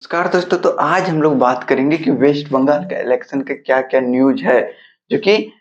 नमस्कार दोस्तों, तो आज हम लोग बात करेंगे कि वेस्ट बंगाल के इलेक्शन का क्या-क्या न्यूज़ है, जो कि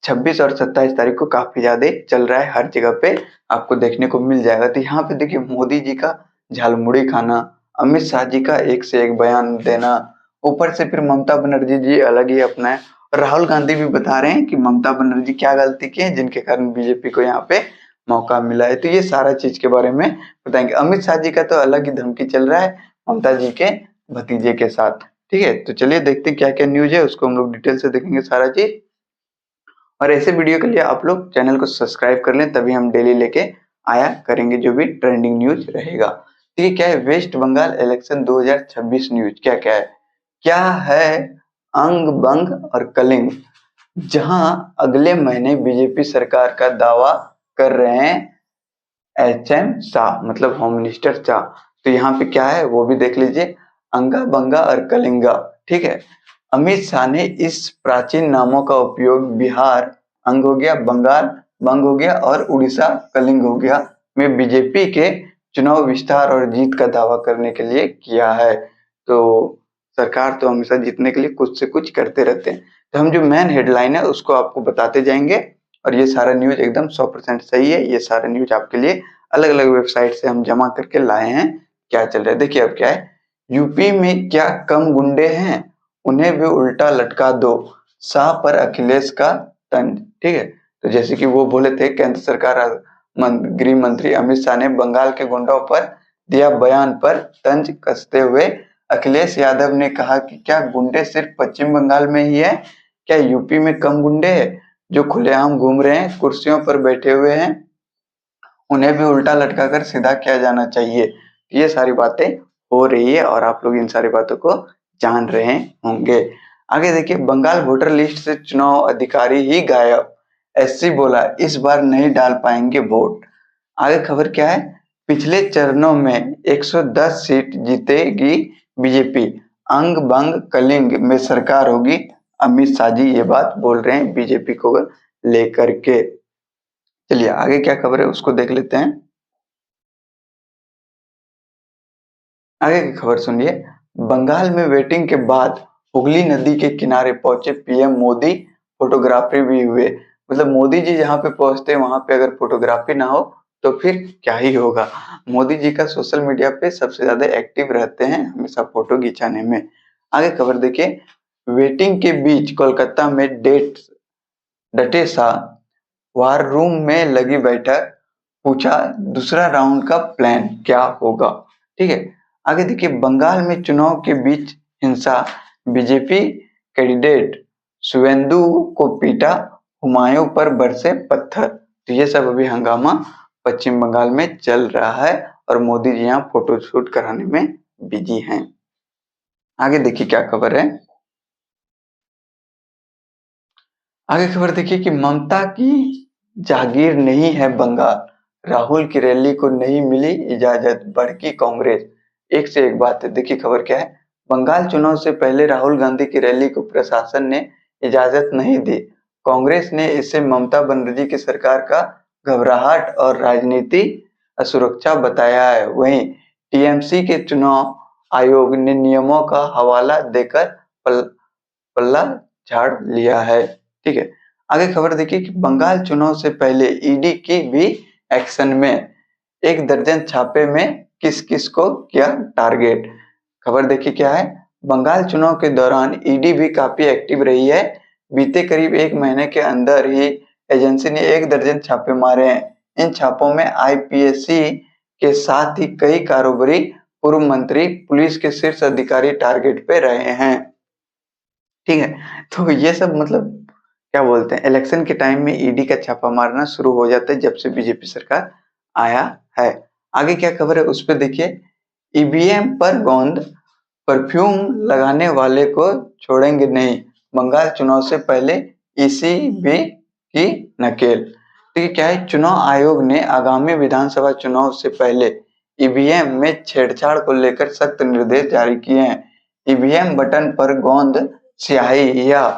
26 और 27 तारीख को काफ़ी ज़्यादा चल रहा है, हर जगह पे आपको देखने को मिल जाएगा। तो यहाँ पे देखिए मोदी जी का झालमुड़ी खाना, अमित शाह जी का एक से एक बयान देना, ऊपर से फिर ममता बनर्जी जी अलग ही अपना है और राहुल गांधी भी बता रहे हैं कि ममता बनर्जी क्या गलती की है जिनके कारण बीजेपी को यहाँ पे मौका मिला है। तो ये सारा चीज़ के बारे में बताएँगे। अमित शाह जी का तो अलग ही धमकी चल रहा है ममता जी के भतीजे के साथ। ठीक है, तो चलिए देखते हैं क्या-क्या न्यूज़ है, उसको हम लोग डिटेल से देखेंगे सारा चीज़। और ऐसे वीडियो के लिए आप लोग चैनल को सब्सक्राइब कर लें, तभी हम डेली लेके आया करेंगे जो भी ट्रेंडिंग न्यूज़ रहेगा। तो ये क्या है, वेस्ट बंगाल इलेक्शन 2026 न्यूज़ क्या-क्या है? क्या है अंग-बंग और कलिंग, जहां अगले महीने बीजेपी सरकार का दावा कर रहे हैं एचएम शाह, मतलब होम मिनिस्टर शाह। तो यहाँ पे क्या है वो भी देख लीजिए, अंगा बंगा और कलिंगा। ठीक है, अमित शाह ने इस प्राचीन नामों का उपयोग बिहार अंग हो गया, बंगाल बंग हो गया और उड़ीसा कलिंग हो गया में बीजेपी के चुनाव विस्तार और जीत का दावा करने के लिए किया है। तो सरकार तो हमेशा जीतने के लिए कुछ से कुछ करते रहते हैं। तो हम जो मेन हेडलाइन है उसको आपको बताते जाएंगे और ये सारा न्यूज़ एकदम 100% सही है। ये सारा न्यूज़ आपके लिए अलग-अलग वेबसाइट से हम जमा करके लाए हैं। क्या चल रहा है देखिए, अब क्या है, यूपी में क्या कम गुंडे हैं, उन्हें भी उल्टा लटका दो, शाह पर अखिलेश का तंज। ठीक है, तो जैसे कि वो बोले थे, केंद्र सरकार गृह मंत्री अमित शाह ने बंगाल के गुंडों पर दिया बयान पर तंज कसते हुए अखिलेश यादव ने कहा कि क्या गुंडे सिर्फ पश्चिम बंगाल में ही है? क्या यूपी में कम गुंडे हैं जो खुलेआम घूम रहे हैं, कुर्सियों पर बैठे हुए हैं? उन्हें भी उल्टा लटकाकर सीधा किया जाना चाहिए। ये सारी बातें हो रही है और आप लोग इन सारी बातों को जान रहे होंगे। आगे देखिए, बंगाल वोटर लिस्ट से चुनाव अधिकारी ही गायब, एससी बोला इस बार नहीं डाल पाएंगे वोट। आगे खबर क्या है, पिछले चरणों में 110 सीट जीतेगी बीजेपी, अंग बंग कलिंग में सरकार होगी, अमित शाह जी ये बात बोल रहे हैं बीजेपी को लेकर के। चलिए आगे क्या खबर है उसको देख लेते हैं। आगे की खबर सुनिए, बंगाल में वेटिंग के बाद हुगली नदी के किनारे पहुंचे पीएम मोदी, फोटोग्राफी भी हुए। मतलब मोदी जी जहां पे पहुंचते हैं वहां पे अगर फोटोग्राफी ना हो तो फिर क्या ही होगा। मोदी जी का सोशल मीडिया पे सबसे ज्यादा एक्टिव रहते हैं, हमेशा फोटो खिंचाने में। आगे खबर देखिए, वेटिंग के बीच कोलकाता में डटे शाह, वार रूम में लगी बैठक, पूछा दूसरा राउंड का प्लान क्या होगा। ठीक है, आगे देखिए, बंगाल में चुनाव के बीच हिंसा, बीजेपी कैंडिडेट शुवेंदु को पीटा, हुमायूं पर बरसे पत्थर। तो ये सब अभी हंगामा पश्चिम बंगाल में चल रहा है और मोदी जी यहाँ फोटो शूट कराने में बिजी हैं। आगे देखिए क्या खबर है। आगे खबर देखिए कि ममता की जागीर नहीं है बंगाल, राहुल की रैली को नहीं मिली इजाजत, भड़की कांग्रेस। एक से एक बात है, देखिए खबर क्या है, बंगाल चुनाव से पहले राहुल गांधी की रैली को प्रशासन ने इजाजत नहीं दी। कांग्रेस ने इसे ममता बनर्जी की सरकार का घबराहट और राजनीति असुरक्षा बताया है। वहीं टीएमसी के चुनाव आयोग ने नियमों का हवाला देकर पल्ला झाड़ लिया है। ठीक है, आगे खबर देखिए कि बंगाल चुनाव से पहले ईडी की भी एक्शन में, 1 दर्जन छापे में किस किस को किया टारगेट। खबर देखिए क्या है, बंगाल चुनाव के दौरान ईडी भी काफी एक्टिव रही है। बीते करीब 1 महीने के अंदर ही एजेंसी ने 1 दर्जन छापे मारे हैं। इन छापों में आईपीएससी के साथ ही कई कारोबारी, पूर्व मंत्री, पुलिस के शीर्ष अधिकारी टारगेट पे रहे हैं। ठीक है, तो ये सब मतलब क्या बोलते हैं, इलेक्शन के टाइम में ईडी का छापा मारना शुरू हो जाता है जब से बीजेपी सरकार आया है। आगे क्या खबर है उस पर देखिए, ईवीएम पर गोंद, परफ्यूम लगाने वाले को छोड़ेंगे नहीं, बंगाल चुनाव से पहले ईसीबी की नकेल। तो ये क्या है, चुनाव आयोग ने आगामी विधानसभा चुनाव से पहले ईवीएम में छेड़छाड़ को लेकर सख्त निर्देश जारी किए हैं। ईवीएम बटन पर गोंद, स्याही या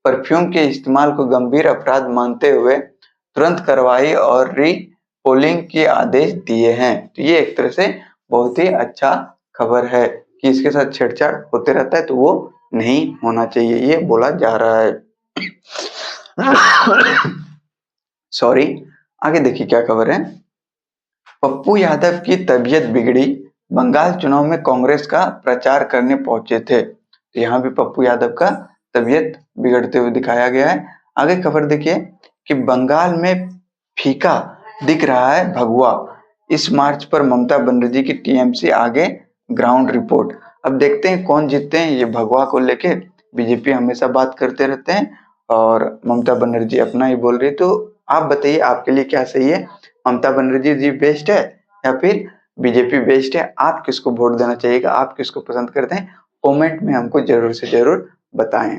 परफ्यूम के इस्तेमाल को गंभीर अपराध मानते हुए तुरंत कार्रवाई और री पोलिंग के आदेश दिए हैं। तो ये एक तरह से बहुत ही अच्छा खबर है कि इसके साथ छेड़छाड़ होते रहता है, तो वो नहीं होना चाहिए, ये बोला जा रहा है। सॉरी। आगे देखिए क्या खबर है। पप्पू यादव की तबीयत बिगड़ी, बंगाल चुनाव में कांग्रेस का प्रचार करने पहुंचे थे। तो यहाँ भी पप्पू यादव का तबीयत बिगड़ते हुए दिखाया गया है। आगे खबर देखिए कि बंगाल में फीका दिख रहा है भगवा, इस मार्च पर ममता बनर्जी की टीएमसी आगे, ग्राउंड रिपोर्ट। अब देखते हैं कौन जीतते हैं। ये भगवा को लेके बीजेपी हमेशा बात करते रहते हैं और ममता बनर्जी अपना ही बोल रही। तो आप बताइए आपके लिए क्या सही है, ममता बनर्जी जी बेस्ट है या फिर बीजेपी बेस्ट है? आप किसको वोट देना चाहिएगा, आप किसको पसंद करते हैं, कमेंट में हमको जरूर से जरूर बताएं।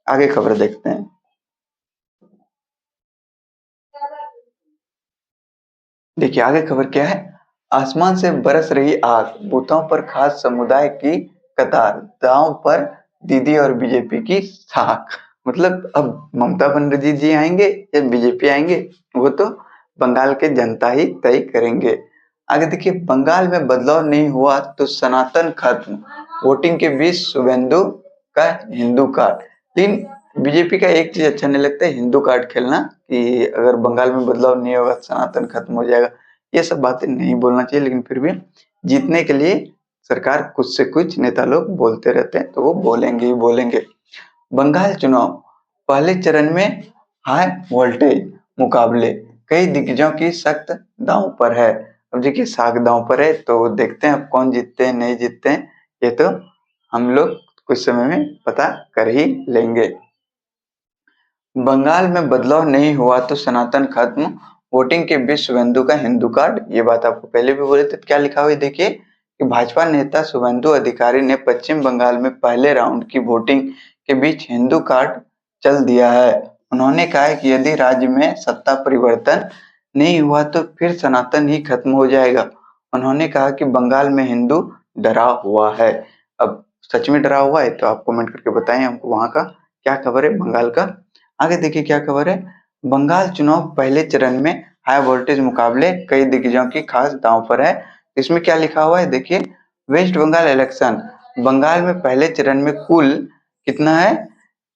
आगे खबर देखते हैं। देखिए आगे खबर क्या है। आसमान से बरस रही आग, बूथों पर खास समुदाय की कतार, दांव पर दीदी और बीजेपी की साख। मतलब अब ममता बनर्जी जी आएंगे या बीजेपी आएंगे, वो तो बंगाल के जनता ही तय करेंगे। आगे देखिए, बंगाल में बदलाव नहीं हुआ तो सनातन खत्म, वोटिंग के बीच शुभेंदु का हिंदू कार्ड। लेकिन बीजेपी का एक चीज अच्छा नहीं लगता है, हिंदू कार्ड खेलना, कि अगर बंगाल में बदलाव नहीं होगा सनातन खत्म हो जाएगा। ये सब बातें नहीं बोलना चाहिए, लेकिन फिर भी जीतने के लिए सरकार कुछ से कुछ नेता लोग बोलते रहते हैं, तो वो बोलेंगे ही बोलेंगे। बंगाल चुनाव पहले चरण में हाई वोल्टेज मुकाबले, कई दिग्गजों की सख्त दांव पर है। अब देखिए साख दांव पर है, तो देखते हैं अब कौन जीतते हैं नहीं जीतते हैं, ये तो हम लोग कुछ समय में पता कर ही लेंगे। बंगाल में बदलाव नहीं हुआ तो सनातन खत्म, वोटिंग के बीच शुभेंदु का हिंदू कार्ड। ये बात आपको पहले भी बोले थे। क्या लिखा हुआ है देखिए कि भाजपा नेता शुभेंदु अधिकारी ने पश्चिम बंगाल में पहले राउंड की वोटिंग के बीच हिंदू कार्ड चल दिया है। उन्होंने कहा है कि यदि राज्य में सत्ता परिवर्तन नहीं हुआ तो फिर सनातन ही खत्म हो जाएगा। उन्होंने कहा कि बंगाल में हिंदू डरा हुआ है। अब सच में डरा हुआ है तो आप कमेंट करके बताएं हमको वहां का क्या खबर है बंगाल का। आगे देखिए क्या खबर है। बंगाल चुनाव पहले चरण में हाई वोल्टेज मुकाबले, कई दिग्गजों की खास दांव पर है। इसमें क्या लिखा हुआ है देखिए, वेस्ट बंगाल इलेक्शन, बंगाल में पहले चरण में कुल कितना है,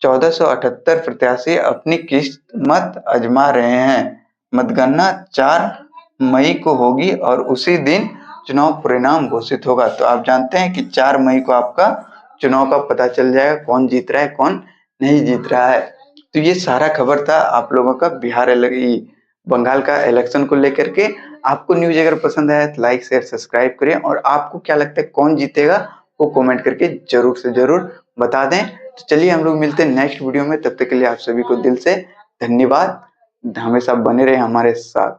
1478 प्रत्याशी अपनी किस्मत आजमा रहे हैं। मतगणना 4 मई को होगी और उसी दिन चुनाव परिणाम घोषित होगा। तो आप जानते हैं कि 4 मई को आपका चुनाव का पता चल जाएगा, कौन जीत रहा है कौन नहीं जीत रहा है। तो ये सारा खबर था आप लोगों का बिहार बंगाल का इलेक्शन को लेकर के। आपको न्यूज अगर पसंद आया तो लाइक शेयर सब्सक्राइब करें, और आपको क्या लगता है कौन जीतेगा वो कमेंट करके जरूर से जरूर बता दें। तो चलिए हम लोग मिलते हैं नेक्स्ट वीडियो में, तब तक के लिए आप सभी को दिल से धन्यवाद। हमेशा बने रहे हमारे साथ।